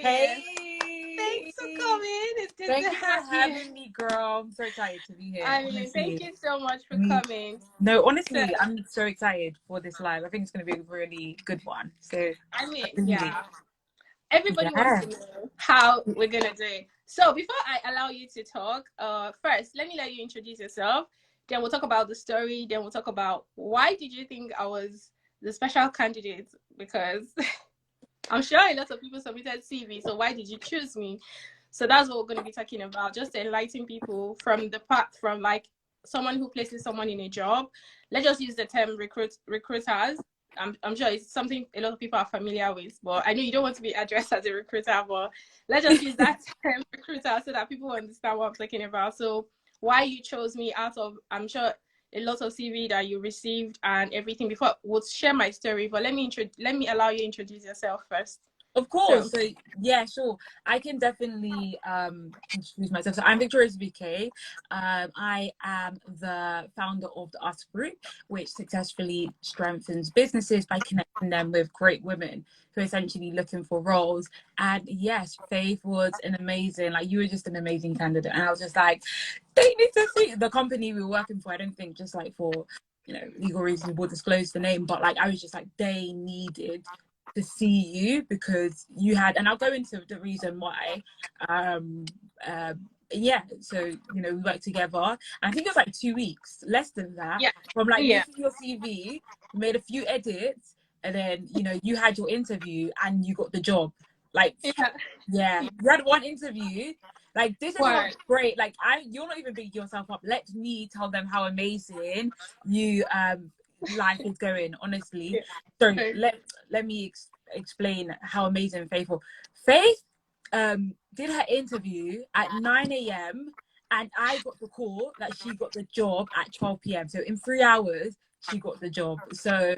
Hey. Thanks for coming. It's good Thank to you for have you. having me, girl. I'm so excited to be here. I mean, honestly. thank you so much for coming. No, honestly, I'm so excited for this live. I think it's going to be a really good one. So, I mean, yeah. Everybody wants to know how we're going to do it. So before I allow you to talk, first, let you introduce yourself. Then we'll talk about the story. Then we'll talk about why did you think I was the special candidate? Because I'm sure a lot of people submitted CV. So why did you choose me? So that's what we're going to be talking about. Just to enlighten people from like someone who places someone in a job. Let's just use the term recruiters. I'm sure it's something a lot of people are familiar with, but I know you don't want to be addressed as a recruiter, but let's just use that term recruiter so that people understand what I'm talking about. So why you chose me out of, I'm sure, a lot of CV that you received and everything. Before we'll share my story, but let me allow you to introduce yourself first. Of course. So yeah, sure. I can definitely introduce myself. So I'm Victoria's BK. I am the founder of the Us Group, which successfully strengthens businesses by connecting them with great women who are essentially looking for roles. And yes, Faith was an amazing, like you were just an amazing candidate. And I was just like, they need to see the company we were working for. I don't think just like for, you know, legal reasons we'll disclose the name, but like I was just like, they needed to see you because you had, and I'll go into the reason why. Yeah, so you know we worked together. And I think it was like 2 weeks, less than that. Yeah. From like looking at your CV, you made a few edits, and then you know you had your interview and you got the job. Like yeah, you had one interview. Like this is not great. Like you're not even bigging yourself up. Let me tell them how amazing you life is going, honestly. So let me explain how amazing Faith did her interview at 9 a.m. and I got the call that she got the job at 12 p.m. So in 3 hours she got the job. So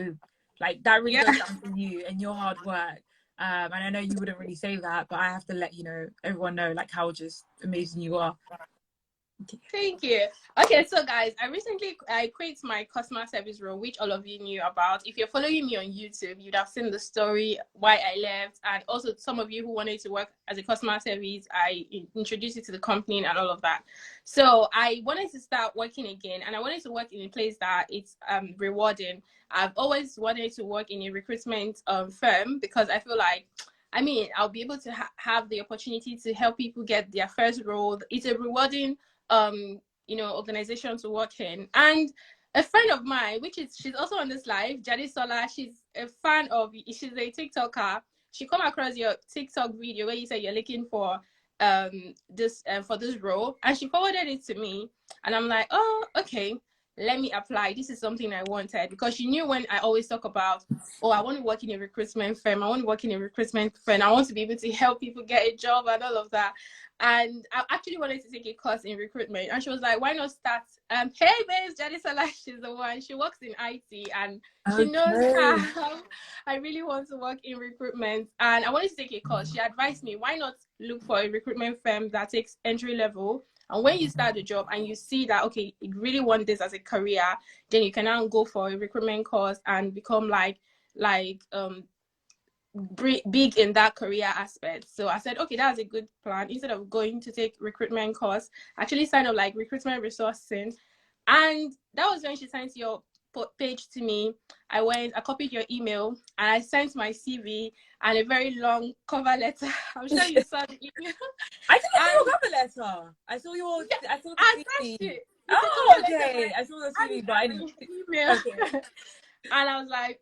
like that really goes down to you and your hard work. And I know you wouldn't really say that, but I have to let everyone know like how just amazing you are. Thank you. Okay, so guys, I quit my customer service role, which all of you knew about. If you're following me on YouTube, you'd have seen the story why I left, and also some of you who wanted to work as a customer service, I introduced you to the company and all of that. So I wanted to start working again, and I wanted to work in a place that it's rewarding. I've always wanted to work in a recruitment firm because I feel like, I mean, I'll be able to have the opportunity to help people get their first role. It's a rewarding organization to work in. And a friend of mine, she's also on this live, Jadi Sola, she's a TikToker. She come across your TikTok video where you said you're looking for this role, and she forwarded it to me, and I'm like, oh, okay, let me apply. This is something I wanted, because she knew when I always talk about, oh, I want to work in a recruitment firm. I want to be able to help people get a job and all of that. And I actually wanted to take a course in recruitment. And she was like, why not start? Hey, babes, Jadisala, she's the one. She works in IT and she knows how I really want to work in recruitment. And I wanted to take a course. She advised me, why not look for a recruitment firm that takes entry level? And when you start the job and you see that, okay, you really want this as a career, then you can now go for a recruitment course and become big in that career aspect. So I said, okay, that's a good plan. Instead of going to take recruitment course, actually sign up like recruitment resourcing. And that was when she sent your page to me. I copied your email and I sent my CV and a very long cover letter. I'm sure you saw the email. I think I saw your cover letter. I saw the CV. Oh, okay. I saw the CV, but anyway. Okay. And I was like,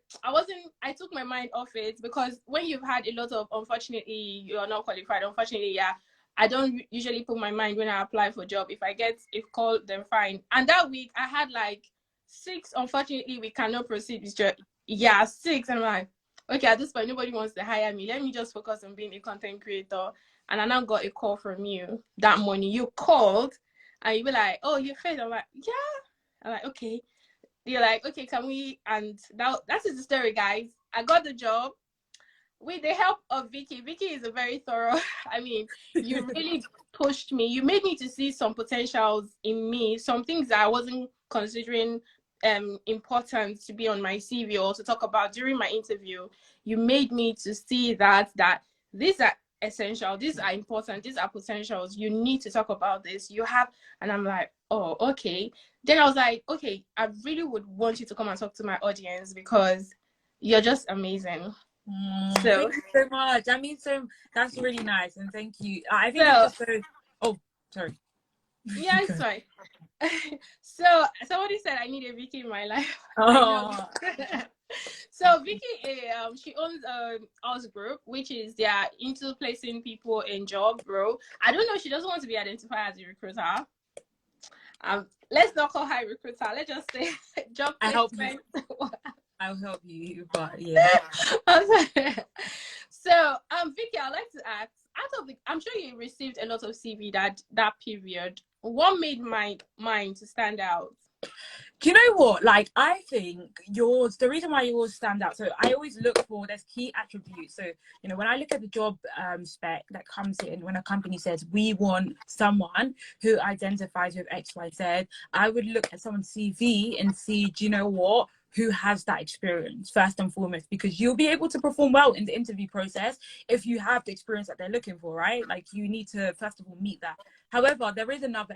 I took my mind off it, because when you've had a lot of, unfortunately, you're not qualified, unfortunately, I don't usually put my mind when I apply for a job. If I get a call, then fine. And that week, I had like 6, unfortunately, we cannot proceed with your, 6. And I'm like, okay, at this point, nobody wants to hire me. Let me just focus on being a content creator. And I now got a call from you that morning. You called, and you were like, oh, you're Faith. I'm like, yeah. I'm like, okay. You're like, okay, can we? And that is the story, guys. I got the job with the help of Vicky. Vicky is a very thorough. I mean, you really pushed me. You made me to see some potentials in me, some things that I wasn't considering important to be on my CV or to talk about during my interview. You made me to see that these are essential. These are important. These are potentials. You need to talk about this. You have, and I'm like, oh, okay. Then I was like, okay, I really would want you to come and talk to my audience because you're just amazing. So thank you so much. I mean, that's really nice, and thank you. I think it's just so. Oh, sorry. Yeah, it's fine. So somebody said I need a Vicky in my life. Oh. So Vicky, she owns Us Group, which is they're into placing people in job role. I don't know. She doesn't want to be identified as a recruiter. Let's not call her a recruiter. Let's just say job placement. I'll help you, but yeah. So, Vicky, I'd like to ask, I'm sure you received a lot of CV that period. What made mine to stand out? Do you know what? Like, I think the reason why yours stand out, so I always look for, there's key attributes. So, you know, when I look at the job spec that comes in, when a company says, we want someone who identifies with X, Y, Z, I would look at someone's CV and see, do you know what? Who has that experience first and foremost, because you'll be able to perform well in the interview process if you have the experience that they're looking for, right? Like, you need to first of all meet that. However, there is another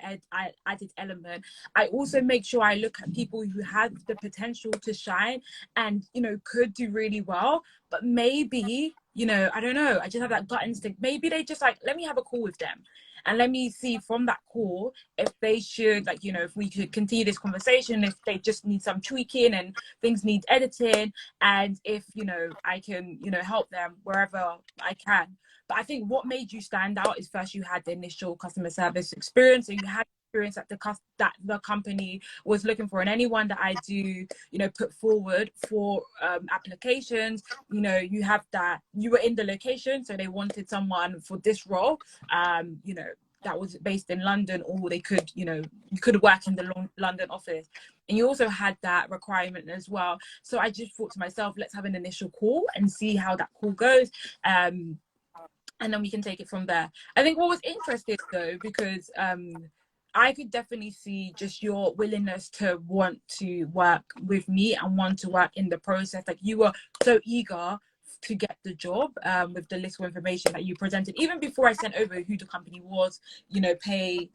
added element. I also make sure I look at people who have the potential to shine and, you know, could do really well, but maybe, you know, I don't know, I just have that gut instinct. Maybe they just like, let me have a call with them. And let me see from that call if they should, like, you know, if we could continue this conversation, if they just need some tweaking and things need editing, and if, you know, I can, you know, help them wherever I can. But I think what made you stand out is first you had the initial customer service experience, and you had experience that the company was looking for, and anyone that I do, you know, put forward for applications, you know, you have that, you were in the location, so they wanted someone for this role, you know, that was based in London, or they could, you know, you could work in the London office, and you also had that requirement as well. So I just thought to myself, let's have an initial call and see how that call goes, and then we can take it from there. I think what was interesting though, because I could definitely see just your willingness to want to work with me and want to work in the process. Like, you were so eager to get the job with the little information that you presented, even before I sent over who the company was, you know, pay,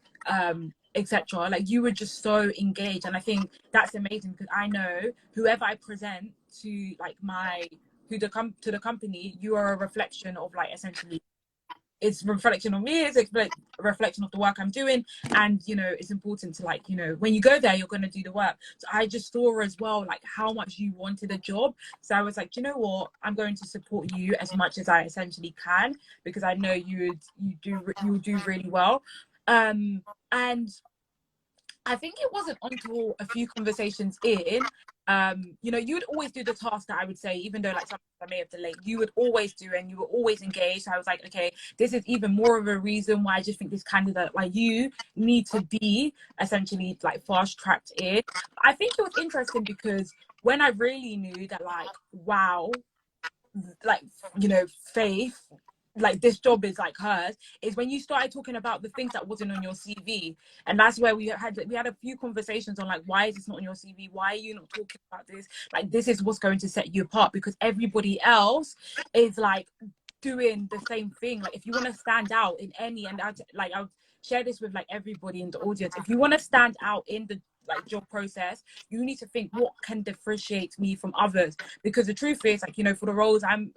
etc. Like, you were just so engaged, and I think that's amazing, because I know whoever I present to, like, to the company, you are a reflection of, like, essentially, it's a reflection of me, it's a reflection of the work I'm doing, and, you know, it's important to, like, you know, when you go there, you're going to do the work. So I just saw as well, like, how much you wanted a job. So I was like, you know what, I'm going to support you as much as I essentially can, because I know you would do really well. And I think it wasn't until a few conversations in, you know, you would always do the task that I would say, even though, like, sometimes I may have delayed, you would always do, and you were always engaged. So I was like, okay, this is even more of a reason why I just think this candidate, like, you need to be essentially, like, fast tracked in. I think it was interesting because when I really knew that, like, wow, like, you know, Faith, like, this job is like hers, is when you started talking about the things that wasn't on your CV. And that's where we had a few conversations on, like, why is this not on your CV? Why are you not talking about this? Like, this is what's going to set you apart, because everybody else is, like, doing the same thing. Like, if you want to stand out in any, and I'll share this with, like, everybody in the audience, if you want to stand out in the, like, job process, you need to think, what can differentiate me from others? Because the truth is, like, you know, for the roles I'm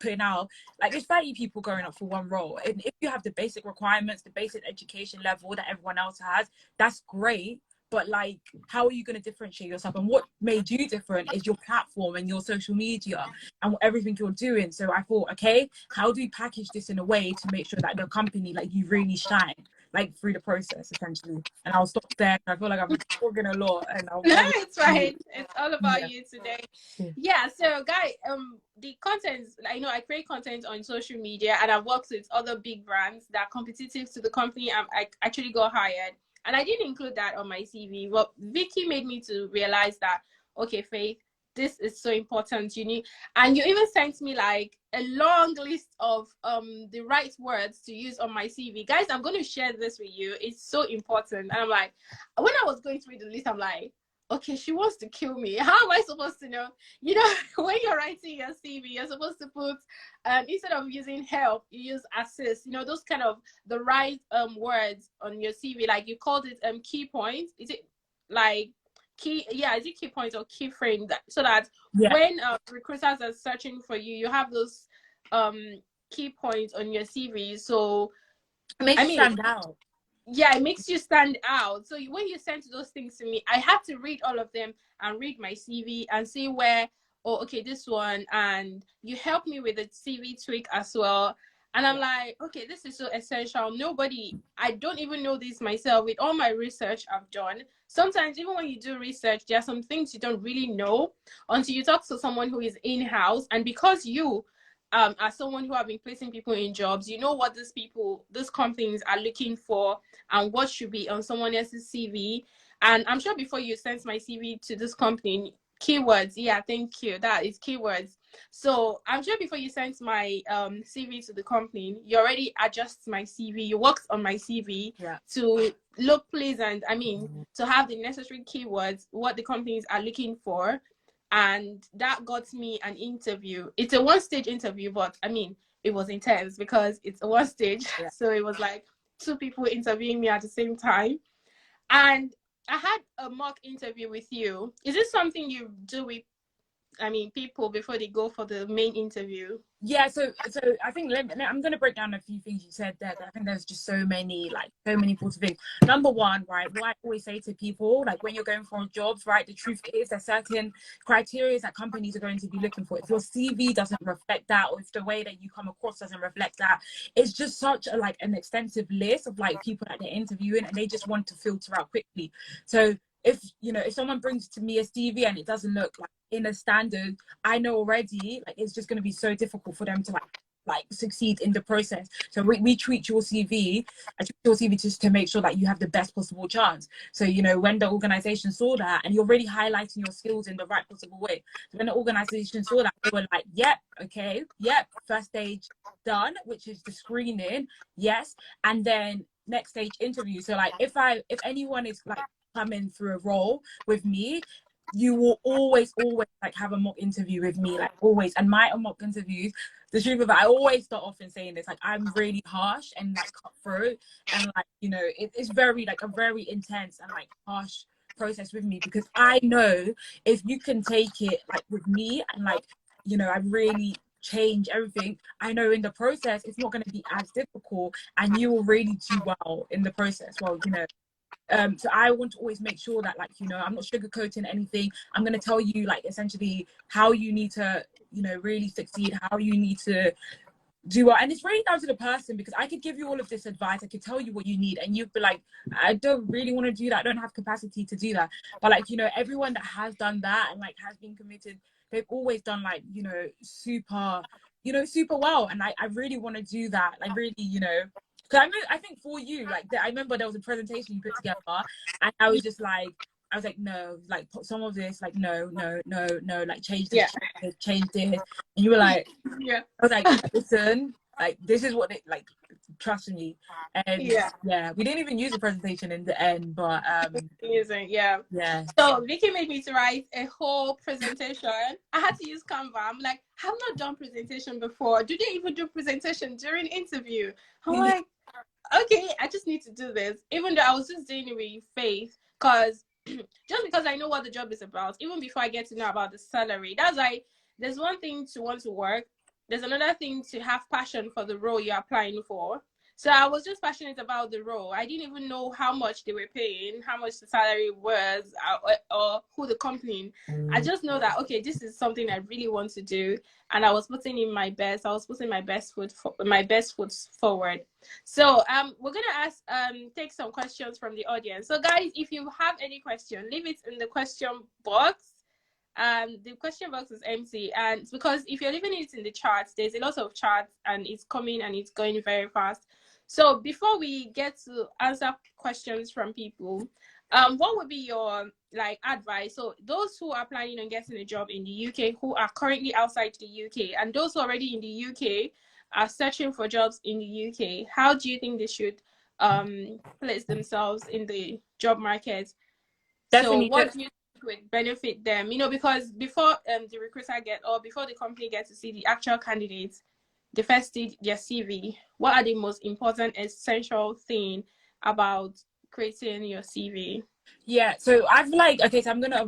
putting out, like, there's 30 people going up for one role, and if you have the basic requirements, the basic education level that everyone else has, that's great. But, like, how are you going to differentiate yourself? And what made you different is your platform and your social media and everything you're doing. So I thought, okay, how do we package this in a way to make sure that the company, like, you really shine, like, through the process, essentially? And I'll stop there. I feel like I'm talking a lot, and no, it's right. It's all about you today. Yeah. So, guys, the content, I know I create content on social media, and I've worked with other big brands that are competitive to the company I actually got hired. And I didn't include that on my CV, but Vicky made me to realize that, okay, Faith, this is so important. You need, and you even sent me, like, a long list of the right words to use on my CV. Guys, I'm going to share this with you. It's so important. And I'm like, when I was going through the list, I'm like, okay, she wants to kill me. How am I supposed to know? You know, when you're writing your CV, you're supposed to put, instead of using help, you use assist. You know, those kind of the right words on your CV. Like you called it key points. Is it like key? Yeah, is it key points or key frame? So that when recruiters are searching for you, you have those key points on your CV. So it makes you stand out. Yeah, it makes you stand out. So when you sent those things to me, I had to read all of them and read my CV and see where, oh, okay, this one. And you helped me with the CV tweak as well. And I'm like, okay, this is so essential. I don't even know this myself with all my research I've done. Sometimes even when you do research, there are some things you don't really know until you talk to someone who is in-house. And because you, as someone who have been placing people in jobs, you know what these companies are looking for and what should be on someone else's CV. And I'm sure before you sent my CV to this company, keywords, yeah, thank you, that is keywords. So I'm sure before you sent my CV to the company, you already adjust my CV, you worked on my CV to look pleasant. I mean, to have the necessary keywords, what the companies are looking for. And that got me an interview. It's a one-stage interview, but I mean, it was intense because it's a one stage. So it was like 2 people interviewing me at the same time. And I had a mock interview with you. Is this something you do with, people before they go for the main interview? Yeah, so I think I'm going to break down a few things you said there. I think there's just so many important things. Number one, right, what I always say to people, like when you're going for jobs, right, the truth is there's certain criteria that companies are going to be looking for. If your CV doesn't reflect that, or if the way that you come across doesn't reflect that, it's just such an extensive list of people that they're interviewing, and they just want to filter out quickly. So if someone brings to me a CV and it doesn't look in a standard, I know already it's just going to be so difficult for them to succeed in the process. So we treat your CV just to make sure that you have the best possible chance. So when the organization saw that, and you're already highlighting your skills in the right possible way, so when the organization saw that, they were like, yep, okay, yep, first stage done, which is the screening, yes, and then next stage interview. So if anyone is coming through a role with me, you will always have a mock interview with me, always. And my mock interviews, the truth of it, I always start off in saying this, I'm really harsh and cutthroat, and it's very a very intense and harsh process with me, because I know if you can take it with me and I really change everything, I know in the process it's not going to be as difficult, and you will really do well in the process. So I want to always make sure that I'm not sugarcoating anything. I'm going to tell you essentially how you need to really succeed, how you need to do well. And it's really down to the person, because I could give you all of this advice, I could tell you what you need, and you'd be like, I don't really want to do that, I don't have capacity to do that. But everyone that has done that and has been committed, they've always done super well. And I really want to do that, really, because I think for you, I remember there was a presentation you put together, and I was just no, some of this, no, change this, change this, and you were like, I was like, listen, this is what they trust me. And we didn't even use a presentation in the end, but so Vicky made me to write a whole presentation. I had to use Canva. I'm like, I've not done presentation before. Do they even do presentation during interview? I'm like, okay, I just need to do this, even though I was just doing it with Faith, because just because I know what the job is about, even before I get to know about the salary. That's why there's one thing to want to work, there's another thing to have passion for the role you're applying for. So I was just passionate about the role. I didn't even know how much they were paying, how much the salary was, or who the company. I just know that, okay, this is something I really want to do, and I was putting in my best. I was putting my best foot forward. So we're gonna take some questions from the audience. So guys, if you have any question, leave it in the question box. The question box is empty, and because if you're leaving it in the charts, there's a lot of charts and it's coming and it's going very fast. So before we get to answer questions from people, what would be your advice? So those who are planning on getting a job in the UK, who are currently outside the UK, and those who are already in the UK are searching for jobs in the UK, how do you think they should place themselves in the job market? Definitely. So what do you would benefit them, you know, because before the recruiter before the company gets to see the actual candidates, they first see their CV. What are the most important, essential thing about creating your CV? Yeah, so I've like, okay, so I'm gonna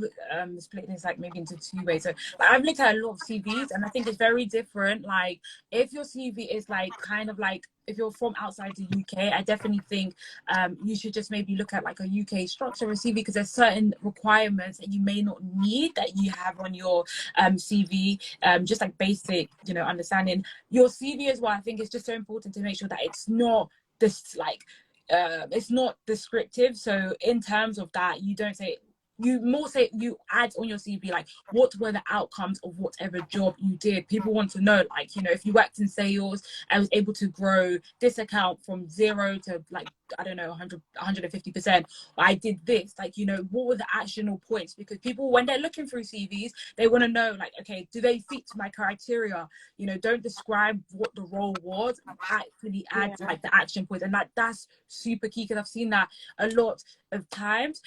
split this like maybe into two ways. So like, I've looked at a lot of CVs, and I think it's very different. Like if your CV is like kind of like, if you're from outside the UK, I definitely think you should just maybe look at like a UK structure of CV, because there's certain requirements that you may not need that you have on your CV, just like basic, you know, understanding your CV as well. I think it's just so important to make sure that it's not this like it's not descriptive. So in terms of that, you don't say, you more say, you add on your CV like what were the outcomes of whatever job you did. People want to know, like, you know, if you worked in sales, I was able to grow this account from 0 to like, I don't know, 100 150%. I did this, like, you know, what were the actionable points? Because people, when they're looking through CVs, they want to know, like, okay, do they fit my criteria? You know, don't describe what the role was, actually add like the action points. And that's super key, because I've seen that a lot of times.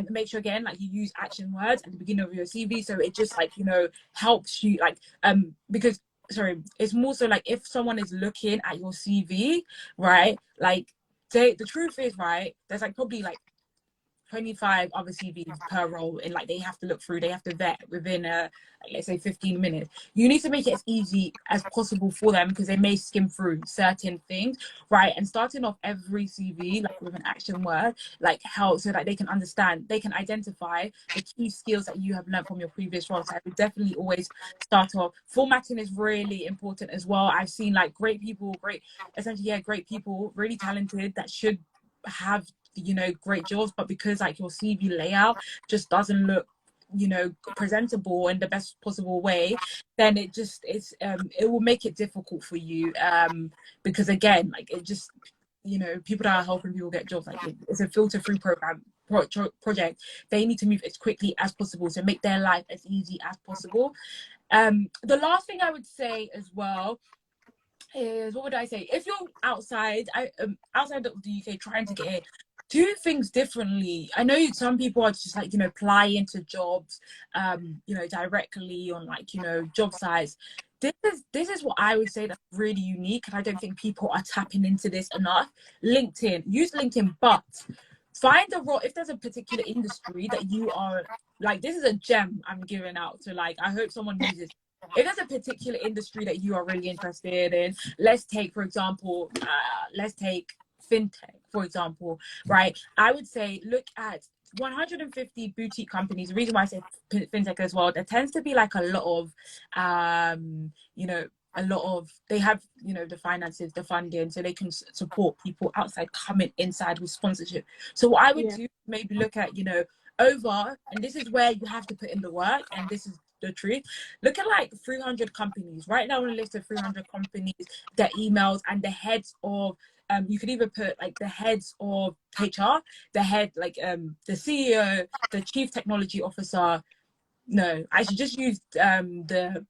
Make sure again, like, you use action words at the beginning of your CV, so it just, like, you know, helps you, like, because, sorry, it's more so like if someone is looking at your CV, right, like, the truth is, right, there's like probably like 25 other CVs per role, and like they have to look through, they have to vet within like, let's say 15 minutes. You need to make it as easy as possible for them, because they may skim through certain things, right? And starting off every CV like with an action word like helps, so that they can understand, they can identify the key skills that you have learned from your previous roles. So I would definitely always start off. Formatting is really important as well. I've seen like great people, great people, really talented, that should have, you know, great jobs, but because like your CV layout just doesn't look, you know, presentable in the best possible way, then it will make it difficult for you, because again, like, it just, you know, people that are helping people get jobs, like, it's a filter through project. They need to move as quickly as possible to make their life as easy as possible. The last thing I would say as well is, what would I say? If you're outside of the UK trying to get in, do things differently. I know some people are just like, you know, apply into jobs, you know, directly on like, you know, job sites. This is what I would say that's really unique, and I don't think people are tapping into this enough. LinkedIn, use LinkedIn, but find a role. If there's a particular industry that you are like, this is a gem I'm giving out to, like, I hope someone uses. If there's a particular industry that you are really interested in, let's take, for example, fintech, for example, right? I would say look at 150 boutique companies. The reason why I say fintech as well, there tends to be like a lot of, you know, they have, you know, the finances, the funding, so they can support people outside coming inside with sponsorship. So what I would do, maybe look at, you know, and this is where you have to put in the work, and this is the truth. Look at like 300 companies, right now on a list of 300 companies, their emails, and the heads of, you could either put like the heads of HR, the head, like the CEO, the chief technology officer. No, I should just use the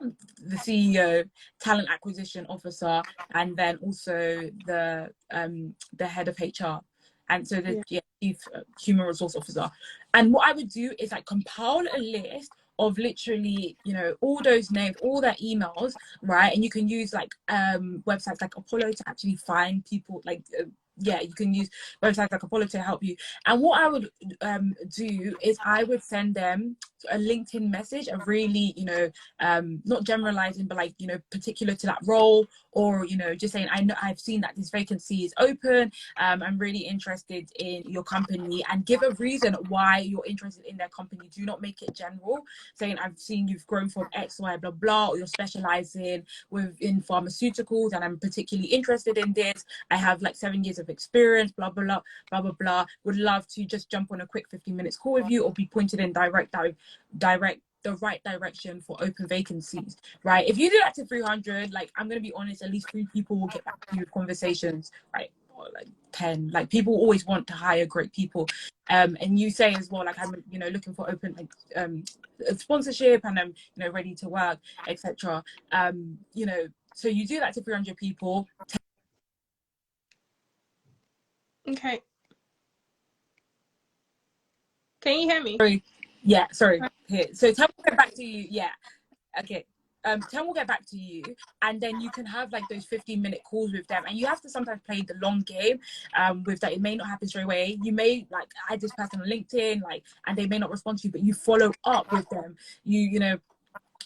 CEO, talent acquisition officer, and then also the head of HR, and so the chief human resource officer. And what I would do is like compile a list of literally, you know, all those names, all their emails, right? And you can use like websites like Apollo to actually find people, like you can use websites like Apollo to help you. And what I would do is I would send them a LinkedIn message, a really, you know, not generalizing, but like, you know, particular to that role, or, you know, just saying, I know I've seen that this vacancy is open. I'm really interested in your company, and give a reason why you're interested in their company. Do not make it general, saying I've seen you've grown from X, Y, blah, blah, or you're specializing within pharmaceuticals, and I'm particularly interested in this. I have like 7 years of experience, blah, blah, blah, blah, blah, blah. Would love to just jump on a quick 15 minutes call with you, or be pointed in the right direction for open vacancies, right? If you do that to 300, like, I'm gonna be honest, at least 3 people will get back to you with conversations, right? Or like 10. Like, people always want to hire great people. And you say as well, like, I'm, you know, looking for open, like, sponsorship, and I'm, you know, ready to work, etc. You know, so you do that to 300 people. Okay. Can you hear me? Sorry. Yeah, sorry. Here. So Tam will get back to you. Yeah. Okay. Tam will get back to you, and then you can have like those 15-minute calls with them, and you have to sometimes play the long game with that. It may not happen straight away. You may like add this person on LinkedIn, like, and they may not respond to you, but you follow up with them. You know,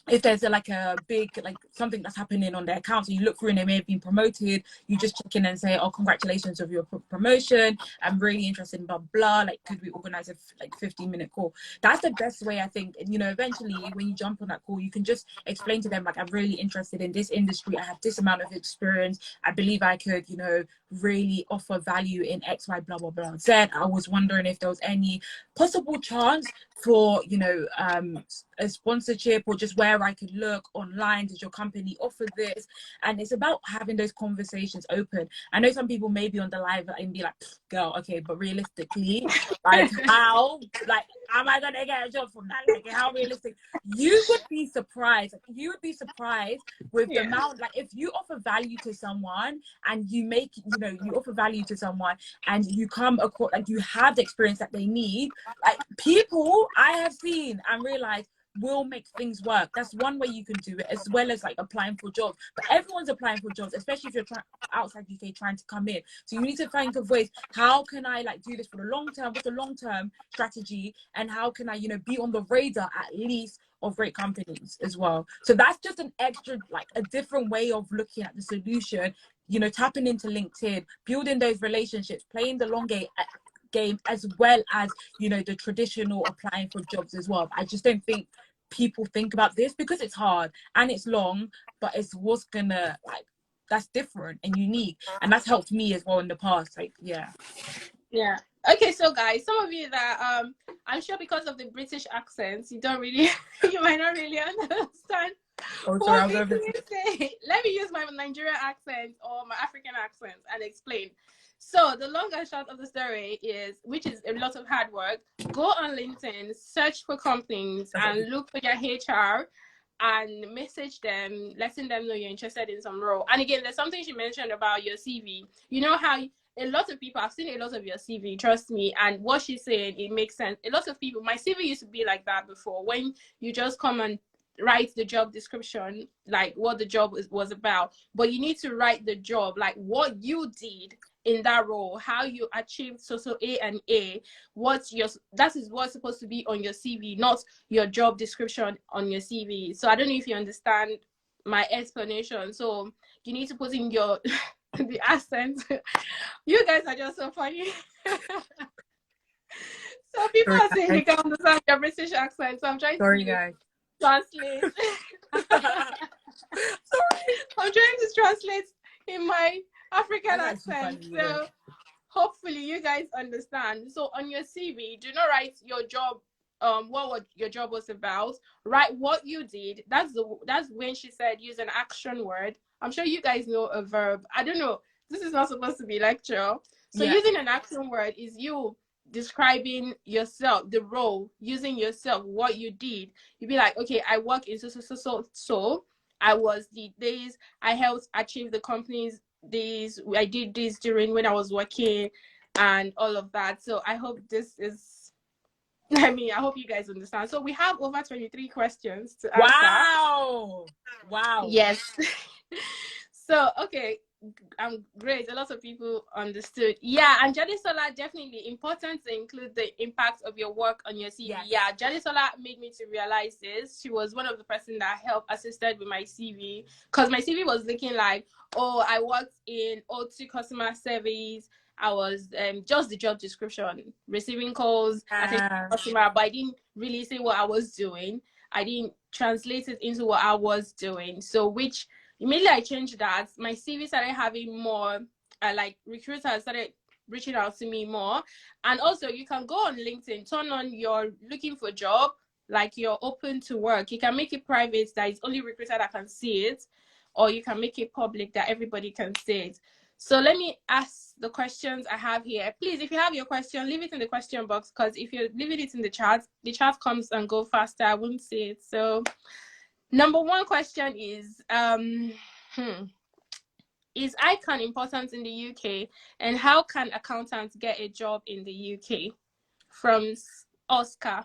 if there's like a big, like something that's happening on their account, so you look through and they may have been promoted, you just check in and say, oh, congratulations of your promotion, I'm really interested in blah blah, like could we organize a like 15-minute call? That's the best way, I think. And you know, eventually when you jump on that call, you can just explain to them like, I'm really interested in this industry, I have this amount of experience, I believe I could, you know, really offer value in X, Y, blah blah blah. Said I was wondering if there was any possible chance for, you know, a sponsorship, or just where I could look online. Does your company offer this? And it's about having those conversations open. I know some people may be on the live and be like, girl, okay, but realistically, like how, like, am I gonna get a job from that? Like, how realistic? You would be surprised. You would be surprised with the amount, like, if you offer value to someone and you make, you know, you offer value to someone and you come across, like, you have the experience that they need, like, people I have seen and realized will make things work. That's one way you can do it, as well as like applying for jobs. But everyone's applying for jobs, especially if you're outside UK trying to come in. So you need to think of ways, how can I like do this for the long term? What's the long term strategy? And how can I, you know, be on the radar at least of great companies as well? So that's just an extra, like a different way of looking at the solution, you know, tapping into LinkedIn, building those relationships, playing the long game, as well as, you know, the traditional applying for jobs as well. I just don't think people think about this because it's hard and it's long, but it's what's gonna, like, that's different and unique, and that's helped me as well in the past. Like, yeah. Okay, so guys, some of you that I'm sure because of the British accents, you don't really you might not really understand. Oh, sorry, Let me use my Nigerian accent or my African accent and explain. So the long and short of the story is, which is a lot of hard work, go on LinkedIn, search for companies and look for their HR and message them, letting them know you're interested in some role. And again, there's something she mentioned about your CV. You know how a lot of people, I've seen a lot of your CV, trust me, and what she's saying, it makes sense. A lot of people, my CV used to be like that before, when you just come and write the job description, like what the job was about, but you need to write the job, like what you did in that role, how you achieved so A and A, that is what's supposed to be on your CV, not your job description on your CV. So I don't know if you understand my explanation. So you need to put in your the accent. You guys are just so funny. So people are saying they can understand your British accent, so I'm trying to translate. I'm trying to translate in my African accent. So hopefully you guys understand. So on your CV, do not write your job, what your job was about. Write what you did. That's when she said use an action word. I'm sure you guys know a verb. I don't know. This is not supposed to be lecture. So using an action word is you describing yourself, the role, using yourself, what you did. You'd be like, okay, I work in so I was the days I helped achieve the company's days. I did this during when I was working and all of that. So I hope this is, I hope you guys understand. So we have over 23 questions to answer. Wow. Yes. So, okay. Great. A lot of people understood. Yeah, and Jadisola, definitely important to include the impact of your work on your CV. Yeah, Jadisola made me to realize this. She was one of the person that assisted with my CV, because my CV was looking like, oh, I worked in O2 customer service. I was just the job description, receiving calls, attending customer, but I didn't really say what I was doing. I didn't translate it into what I was doing. So immediately I changed that. My CV started having more, like recruiters started reaching out to me more. And also you can go on LinkedIn, turn on your looking for job, like you're open to work. You can make it private, that it's only recruiter that can see it, or you can make it public that everybody can see it. So let me ask the questions I have here. Please, if you have your question, leave it in the question box, because if you're leaving it in the chat comes and go faster. I won't see it. So number one question is, is ICANN important in the UK, and how can accountants get a job in the UK? From Oscar.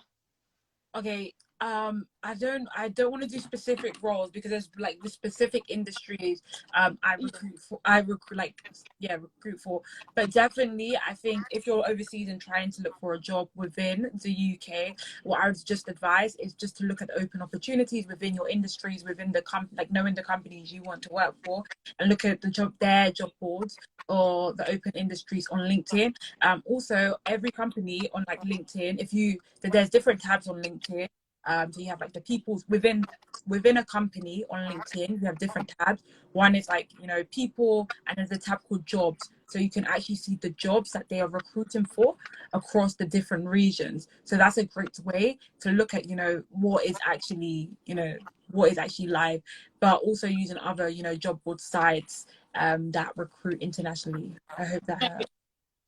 Okay, I don't want to do specific roles because there's like the specific industries I recruit for. Recruit for. But definitely, I think if you're overseas and trying to look for a job within the UK, what I would just advise is just to look at open opportunities within your industries, within the like knowing the companies you want to work for, and look at their job boards or the open industries on LinkedIn. Also, every company on like LinkedIn, there's different tabs on LinkedIn. So you have like the people's within a company on LinkedIn, you have different tabs. One is like, people, and there's a tab called jobs. So you can actually see the jobs that they are recruiting for across the different regions. So that's a great way to look at, what is actually live, but also using other, job board sites that recruit internationally. I hope that helps.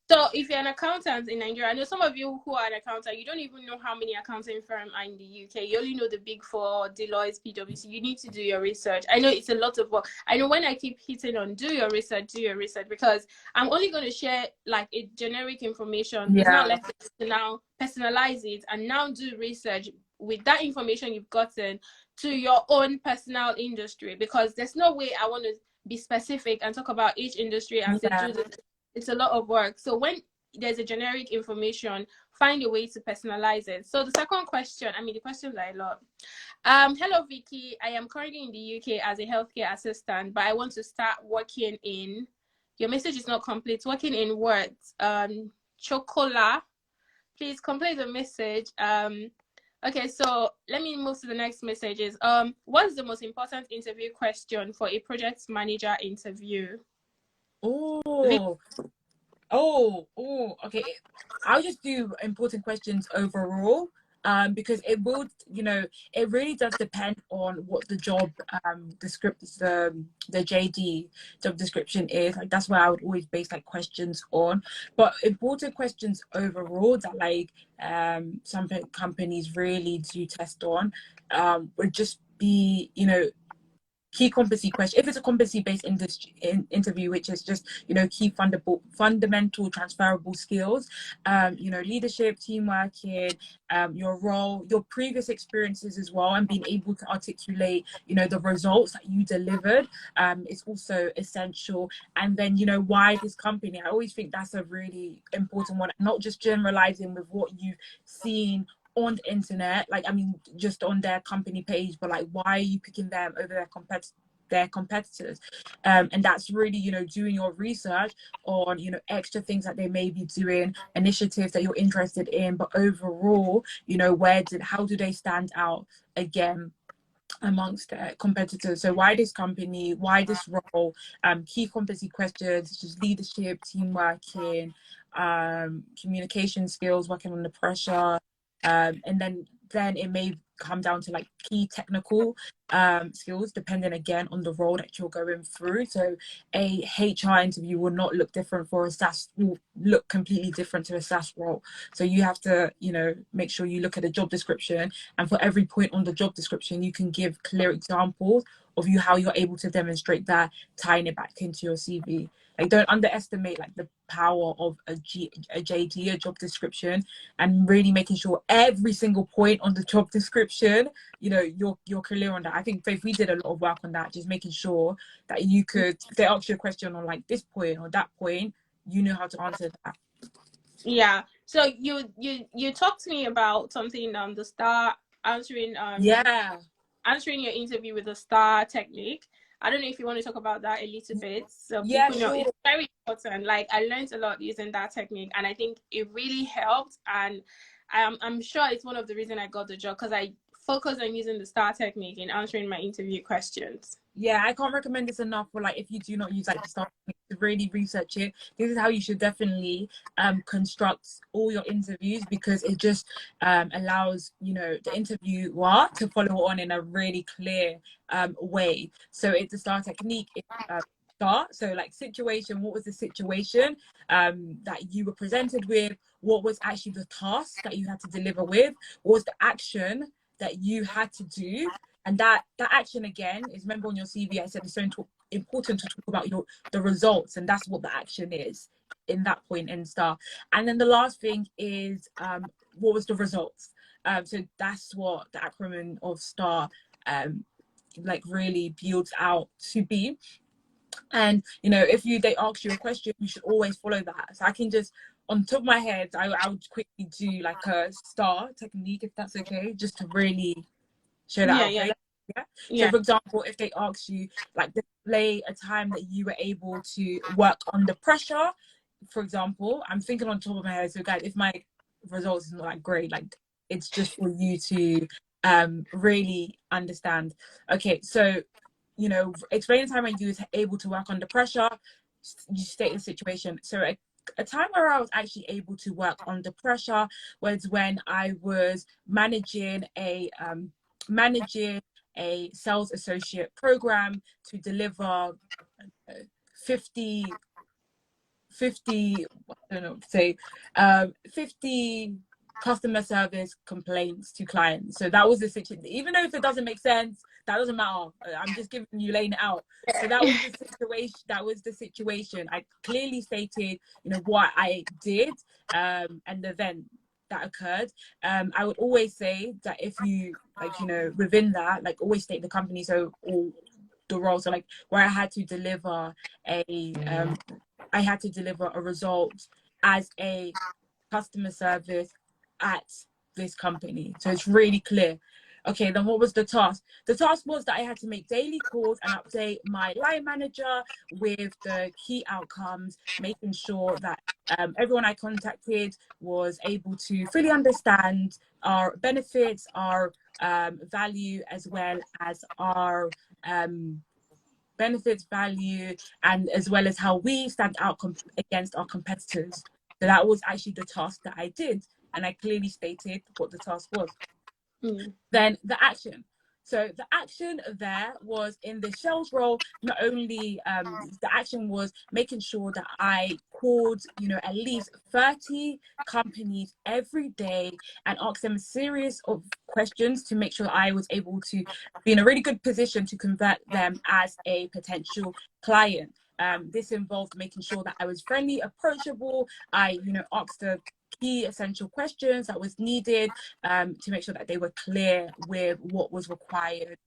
So if you're an accountant in Nigeria, I know some of you who are an accountant, you don't even know how many accounting firms are in the UK. You only know the big four, Deloitte, PwC. You need to do your research. I know it's a lot of work. I know when I keep hitting on do your research, because I'm only going to share like a generic information. Yeah. It's not like to now personalize it and now do research with that information you've gotten to your own personal industry, because there's no way I want to be specific and talk about each industry and say do this. It's a lot of work. So when there's a generic information, find a way to personalize it. So the second question, the questions are a lot. Hello, Vicky. I am currently in the UK as a healthcare assistant, but I want to start working in, your message is not complete, working in words. Chocola, please complete the message. Okay, so let me move to the next messages. What's the most important interview question for a project manager interview? Okay. I'll just do important questions overall, because it will, it really does depend on what the job the JD job description is. Like that's where I would always base like questions on. But important questions overall that like some companies really do test on would just be, key competency question. If it's a competency-based interview, which is just, key fundamental transferable skills, leadership, team working, your role, your previous experiences as well, and being able to articulate, the results that you delivered is also essential. And then, why this company? I always think that's a really important one, not just generalizing with what you've seen on the internet, just on their company page, but like, why are you picking them over their competitors? And that's really, doing your research on, extra things that they may be doing, initiatives that you're interested in, but overall, how do they stand out again amongst competitors? So why this company, why this role, key competency questions such as leadership, team working, communication skills, working under pressure, and then it may come down to like key technical skills, depending again on the role that you're going through. So a HR interview will not look different for a SaaS, will look completely different to a SaaS role. So you have to, make sure you look at the job description, and for every point on the job description, you can give clear examples of how you're able to demonstrate that, tying it back into your CV. Like, don't underestimate like the power of a JD, a job description, and really making sure every single point on the job description, you're clear on that. I think, Faith, we did a lot of work on that, just making sure that you could, if they ask you a question on like this point or that point, you know how to answer that. Yeah. So you talked to me about something the STAR answering answering your interview with the STAR technique. I don't know if you want to talk about that a little bit. So people know it's very important. Like, I learned a lot using that technique, and I think it really helped. And I'm sure it's one of the reasons I got the job, because I focused on using the STAR technique in answering my interview questions. Yeah, I can't recommend this enough for like, if you do not use like the STAR technique, to really research it. This is how you should definitely construct all your interviews, because it just allows, the interviewer to follow on in a really clear way. So it's the STAR technique. Start. So like situation, what was the situation that you were presented with? What was actually the task that you had to deliver with? What was the action that you had to do? And that action, again, is, remember on your CV, I said it's so important to talk about the results, and that's what the action is in that point in STAR. And then the last thing is, what was the results? So that's what the acronym of STAR like really builds out to be. And you know, if they ask you a question, you should always follow that. So I can just, on top of my head, I would quickly do like a STAR technique, if that's okay, just to really show that out. So for example, if they ask you like display a time that you were able to work under pressure, for example, I'm thinking on top of my head. So guys, if my results is not like great, like it's just for you to really understand. Okay, so you know, explain a time when you was able to work under pressure. You state the situation. So a time where I was actually able to work under pressure was when I was managing a sales associate program to deliver 50 I don't know, say 50 customer service complaints to clients. So that was the situation. Even though if it doesn't make sense, that doesn't matter. I'm just giving you, laying it out. So that was the situation. That was the situation. I clearly stated, you know, what I did and the event that occurred. I would always say that if you, like, you know, within that, like, always state the company, so all the role. So like where I had to deliver a result as a customer service at this company. So it's really clear. Okay, then what was the task? The task was that I had to make daily calls and update my line manager with the key outcomes, making sure that everyone I contacted was able to fully understand our benefits, our value, as well as our benefits, value, and as well as how we stand out against our competitors. So that was actually the task that I did, and I clearly stated what the task was. Then the action. So the action there was in the sales role. Not only the action was making sure that I called, you know, at least 30 companies every day and asked them a series of questions to make sure I was able to be in a really good position to convert them as a potential client. This involved making sure that I was friendly, approachable. I, you know, asked the key essential questions that was needed to make sure that they were clear with what was required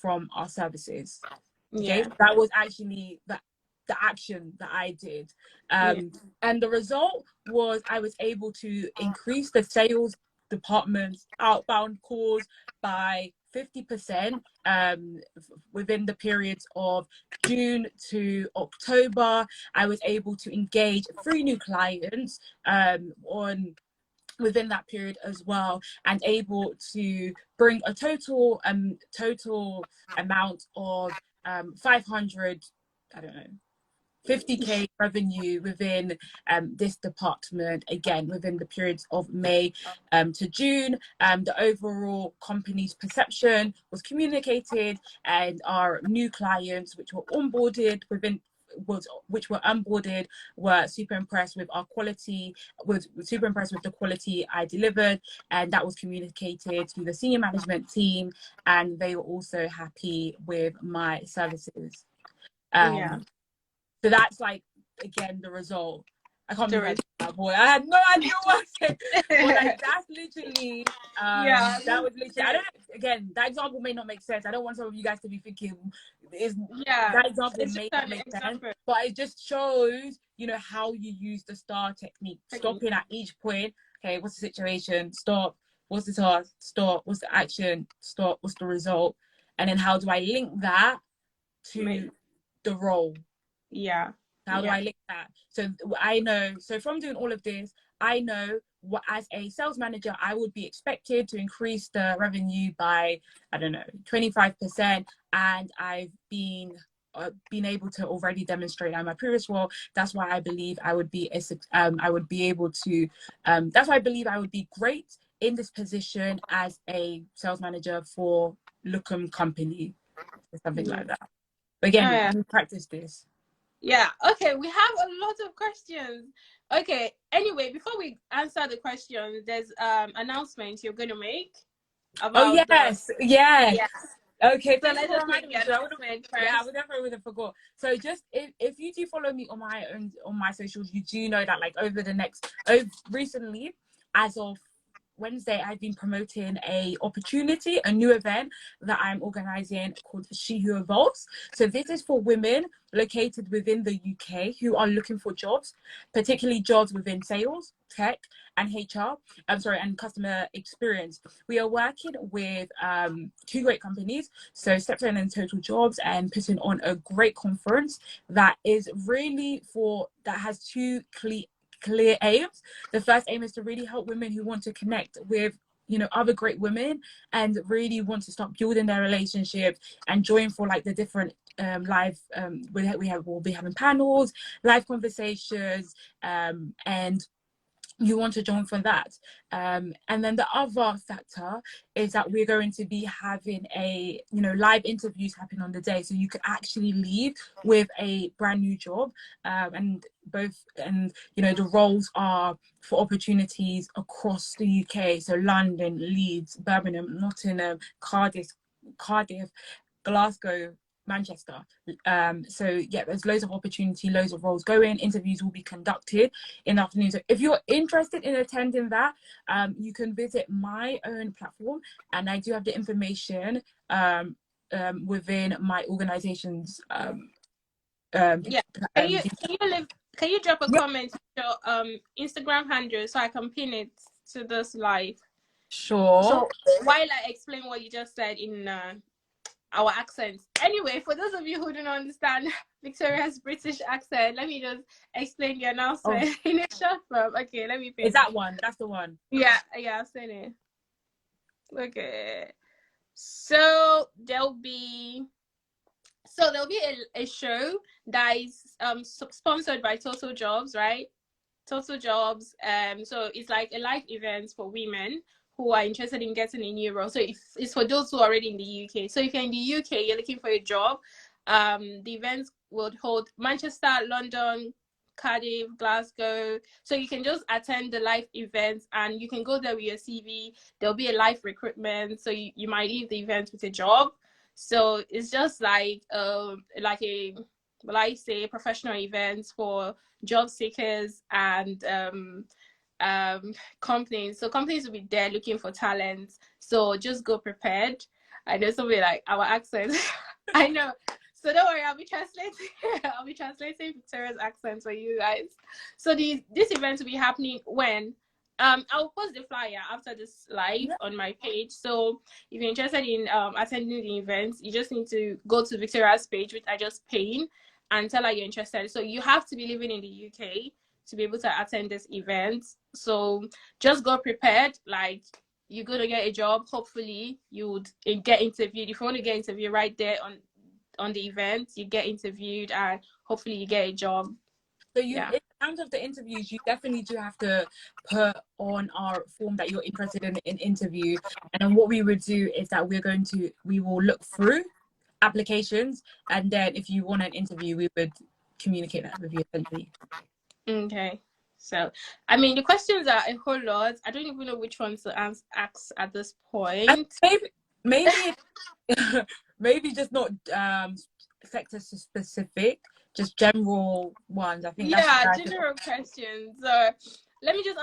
from our services. Okay, that was actually the action that I did. And the result was I was able to increase the sales department's outbound calls by 50% within the periods of June to October. I was able to engage 3 new clients within that period as well, and able to bring a total amount of 500, I don't know, 50k revenue within this department, again within the periods of May to June. The overall company's perception was communicated, and our new clients which were onboarded were super impressed with our quality, was super impressed with the quality I delivered, and that was communicated to the senior management team, and they were also happy with my services. So that's like, again, the result. I can't believe that, boy. I had no idea what I said. But like, that's literally, that was literally, I don't know, again, that example may not make sense. I don't want some of you guys to be thinking, that example may not make sense. But it just shows, you know, how you use the STAR technique. Stopping at each point. Okay, what's the situation? Stop. What's the task? Stop. What's the action? Stop. What's the result? And then how do I link that to the role? How do I link that? So I know, so from doing all of this, I know what, as a sales manager, I would be expected to increase the revenue by, I don't know, 25%. And I've been able to already demonstrate in my previous role. That's why I believe I would be able to, that's why I believe I would be great in this position as a sales manager for Lookum Company, or something like that. But again, we practice this. Okay, we have a lot of questions. Okay, anyway, before we answer the questions, there's announcements you're going to make about Okay, so let's just make the announcement first. I would definitely have forgot. So just if you do follow me on my socials, you do know that like recently, as of Wednesday, I've been promoting a new event that I'm organizing called She Who Evolves. So this is for women located within the UK who are looking for jobs, particularly jobs within sales, tech, and HR. And customer experience. We are working with 2 great companies, so Stepstone and Total Jobs, and putting on a great conference that is really that has 2 clear aims. The first aim is to really help women who want to connect with other great women and really want to start building their relationships and join for like the different live we'll be having panels, live conversations, and you want to join for that. And then the other factor is that we're going to be having live interviews happen on the day, so you could actually leave with a brand new job, and the roles are for opportunities across the UK, so London, Leeds, Birmingham, Nottingham, Cardiff, Glasgow, Manchester. So yeah, there's loads of opportunity, loads of roles going. Interviews will be conducted in the afternoon. So if you're interested in attending that, you can visit my own platform, and I do have the information within my organization's Can you drop a comment to your Instagram handle so I can pin it to this live? Sure. So while I explain what you just said in our accents. Anyway, for those of you who do not understand Victoria's British accent, let me just explain the announcement in a short form. Okay, let me finish. Is that one? That's the one. Yeah, I've seen it. Okay. So there'll be a show that is sponsored by Total Jobs, right? Total Jobs. So it's like a live event for women who are interested in getting a new role. So it's for those who are already in the UK. So if you're in the UK, you're looking for a job, the events will hold Manchester, London, Cardiff, Glasgow. So you can just attend the live events, and you can go there with your CV. There'll be a live recruitment. So you might leave the event with a job. So it's just like a professional events for job seekers and companies. So companies will be there looking for talent. So just go prepared. I know somebody like our accent. I know. So don't worry, I'll be translating Victoria's accent for you guys. So this event will be happening when I'll post the flyer after this live on my page. So if you're interested in attending the event, you just need to go to Victoria's page, which I just pinned, and tell her you're interested. So you have to be living in the UK to be able to attend this event. So just go prepared, like you're going to get a job. Hopefully you would get interviewed. If you want to get interviewed right there on the event, you get interviewed, and hopefully you get a job. So in terms of the interviews, you definitely do have to put on our form that you're interested in an interview. And then what we would do is that we will look through applications, and then if you want an interview, we would communicate that with you essentially. Okay. So, I mean, the questions are a whole lot. I don't even know which ones to ask at this point. Maybe just not sector specific, just general ones. I think. General questions. So let me just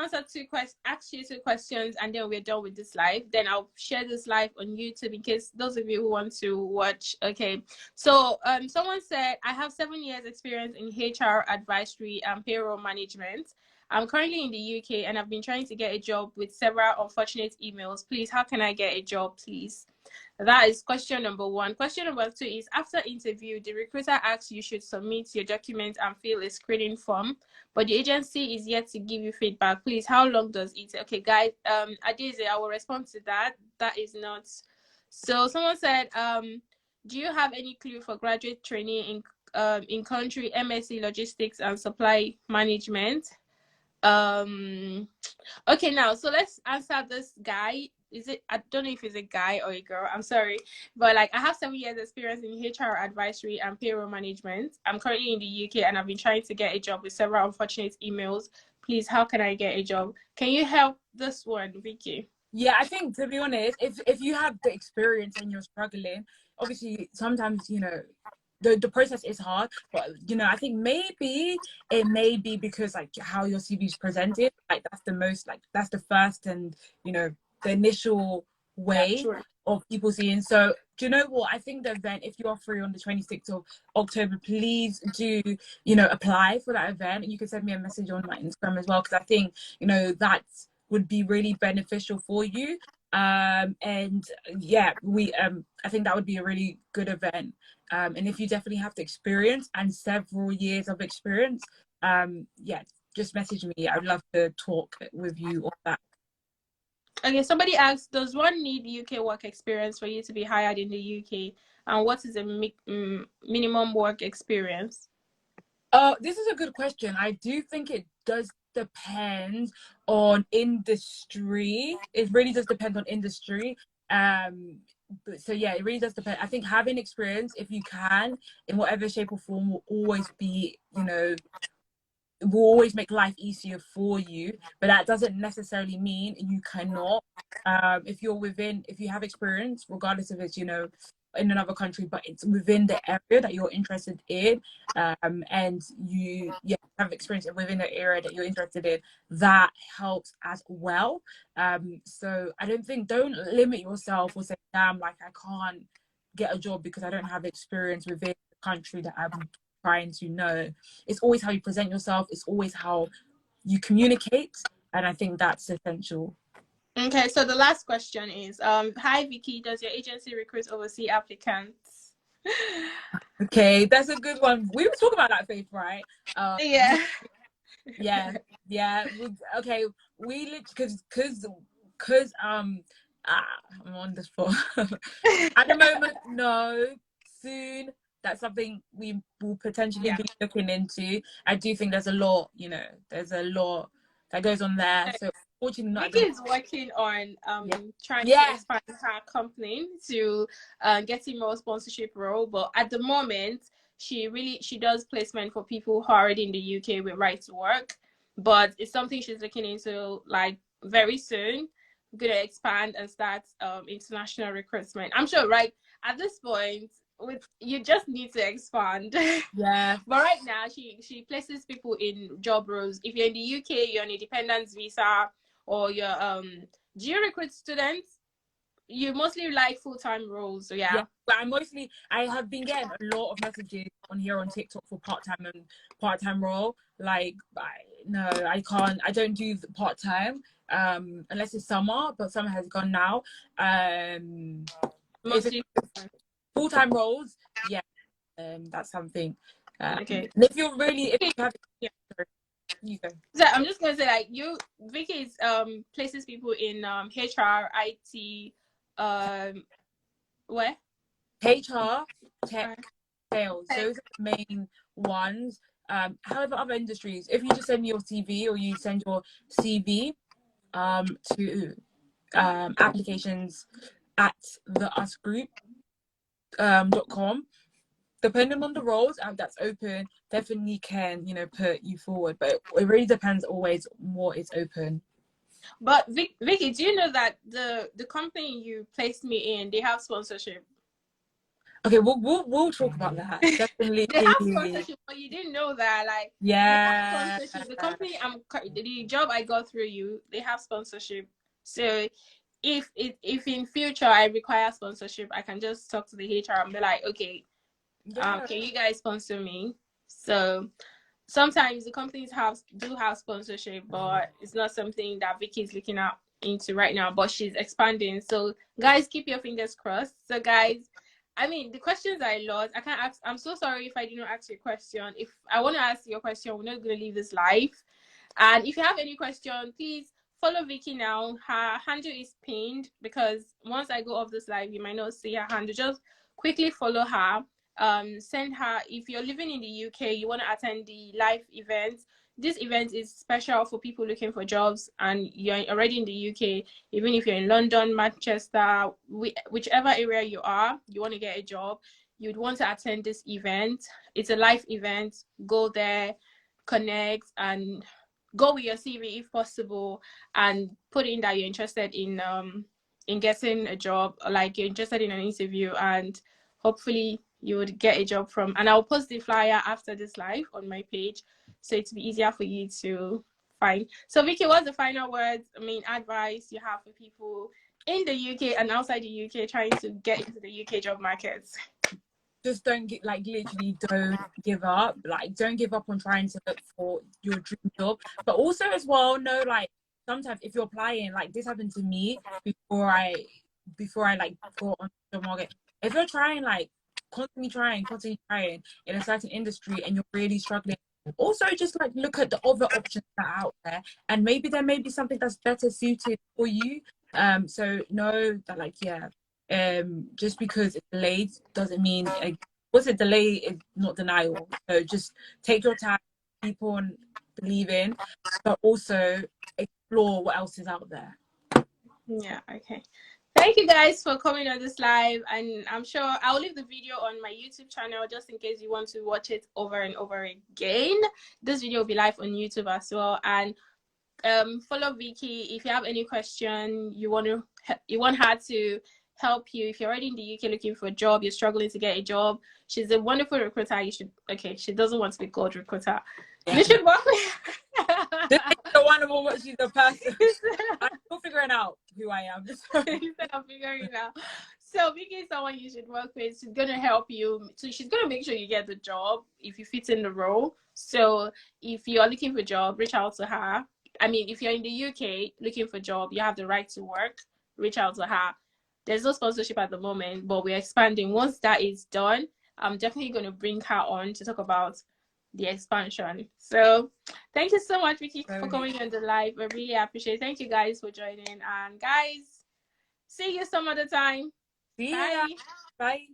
ask you 2 questions, and then we're done with this live. Then I'll share this live on YouTube in case those of you who want to watch. Okay. So someone said, I have 7 years experience in HR advisory and payroll management. I'm currently in the UK and I've been trying to get a job with several unfortunate emails. Please, how can I get a job, please? That is question number 1. Question number 2 is, after interview, the recruiter asks you should submit your documents and fill a screening form, but the agency is yet to give you feedback. Please, how long does it take? Okay, guys, Adeze, I will respond to that. That is not. So someone said, do you have any clue for graduate training in country MSc Logistics and Supply Management? Okay, now, so let's answer this guy. I don't know if it's a guy or a girl, I'm sorry, but like, I have 7 years experience in HR advisory and payroll management. I'm currently in the UK and I've been trying to get a job with several unfortunate emails. Please, how can I get a job? Can you help this one, Vicky? Yeah, I think, to be honest, if you have the experience and you're struggling, obviously sometimes the process is hard, but you know, I think maybe it may be because like how your CV is presented, like that's the most, like that's the first, and you know, the initial way of people seeing. So do you know what, I think the event, if you are free on the 26th of October, please do, you know, apply for that event, and you can send me a message on my Instagram as well, because I think, you know, that would be really beneficial for you. And yeah, we I think that would be a really good event. And if you definitely have the experience and several years of experience, yeah, just message me. I'd love to talk with you on that. Okay, somebody asked, does one need UK work experience for you to be hired in the UK? And what is a minimum work experience? This is a good question. I do think it does depend on industry. It really does depend on industry. So yeah, it really does depend. I think having experience, if you can, in whatever shape or form, will always be, you know, will always make life easier for you, but that doesn't necessarily mean you cannot. If you have experience, regardless if it's, you know, in another country, but it's within the area that you're interested in, and you have experience within the area that you're interested in, that helps as well. So I don't limit yourself or say, damn, like I can't get a job because I don't have experience within the country that I'm trying to know. It's always how you present yourself, it's always how you communicate, and I think that's essential. Okay, so the last question is, hi Vicky, does your agency recruit overseas applicants? Okay, that's a good one. We were talking about that, Faith, right? Yeah. Okay, we literally, because I'm on the spot. At the moment, no. Soon, that's something we will potentially be looking into. I do think there's a lot, you know, there's a lot that goes on there. So fortunately, Vicky is working on trying to expand her company to getting more sponsorship role, but at the moment she does placement for people who are already in the UK with right to work, but it's something she's looking into like very soon. We're gonna expand and start international recruitment. I'm sure right at this point you just need to expand. Yeah. But right now she places people in job roles. If you're in the UK, you're on a dependent visa, or you're do you recruit students? You mostly like full-time roles, so yeah. But I have been getting a lot of messages on here on TikTok for part-time role. Like, no, I can't. I don't do part-time unless it's summer, but summer has gone now. Mostly full-time roles, yeah. That's something. Okay. And if you have, you go. So I'm just gonna say, like, Vicky places people in HR, IT, where? HR, tech, sales. Those are the main ones. However, other industries, if you just send me your CV, or you send your CV to applications at theusgroup.com, depending on the roles that's open, definitely can, you know, put you forward, but it really depends always what is open. But Vicky, do you know that the company you placed me in, they have sponsorship? Okay, we'll talk about that. Definitely. They have sponsorship, but you didn't know that, like, yeah, they have sponsorship. The company the job I got through you, they have sponsorship. So if in future I require sponsorship, I can just talk to the HR and be like, okay, can you guys sponsor me? So sometimes the companies do have sponsorship, but it's not something that Vicky's looking into right now, but she's expanding. So guys, keep your fingers crossed. So guys, I mean, the questions are a lot. I can't ask. I'm so sorry if I didn't ask your question. If I want to ask your question, we're not going to leave this live. And if you have any question, please follow Vicky now. Her handle is pinned, because once I go off this live, you might not see her handle. Just quickly follow her. Send her, if you're living in the UK, you want to attend the live event. This event is special for people looking for jobs and you're already in the UK. Even if you're in London, Manchester, whichever area you are, you want to get a job, you'd want to attend this event. It's a live event. Go there, connect, and go with your CV if possible, and put in that you're interested in getting a job, or like you're interested in an interview, and hopefully you would get a job from. And I'll post the flyer after this live on my page, so it's be easier for you to find. So Vicky, what's the final words, advice you have for people in the UK and outside the UK trying to get into the UK job markets? Just don't get, literally don't give up. Don't give up on trying to look for your dream job. But also as well, know sometimes if you're applying, this happened to me before I go on the market. If you're trying, constantly trying in a certain industry and you're really struggling, also just look at the other options that are out there, and maybe there may be something that's better suited for you. So know that just because it's delayed doesn't mean what's a delay is not denial. So just take your time, keep on believing, but also explore what else is out there. Yeah, okay. Thank you guys for coming on this live, and I'm sure I'll leave the video on my YouTube channel just in case you want to watch it over and over again. This video will be live on YouTube as well, and follow Vicky if you have any question you want her to help you. If you're already in the UK looking for a job, you're struggling to get a job, she's a wonderful recruiter. She doesn't want to be called recruiter. Yeah. You should work with This is the wonderful, but she's the person. I'm still figuring out who I am. I'm figuring it out. So Vicky is someone you should work with. She's gonna help you. So she's gonna make sure you get the job if you fit in the role. So if you are looking for a job, reach out to her. If you're in the UK looking for a job, you have the right to work, reach out to her. There's no sponsorship at the moment, but we're expanding. Once that is done, I'm definitely going to bring her on to talk about the expansion. So thank you so much, Vicky, for coming on the live. I really appreciate it. Thank you guys for joining. And guys, see you some other time. See ya. Bye.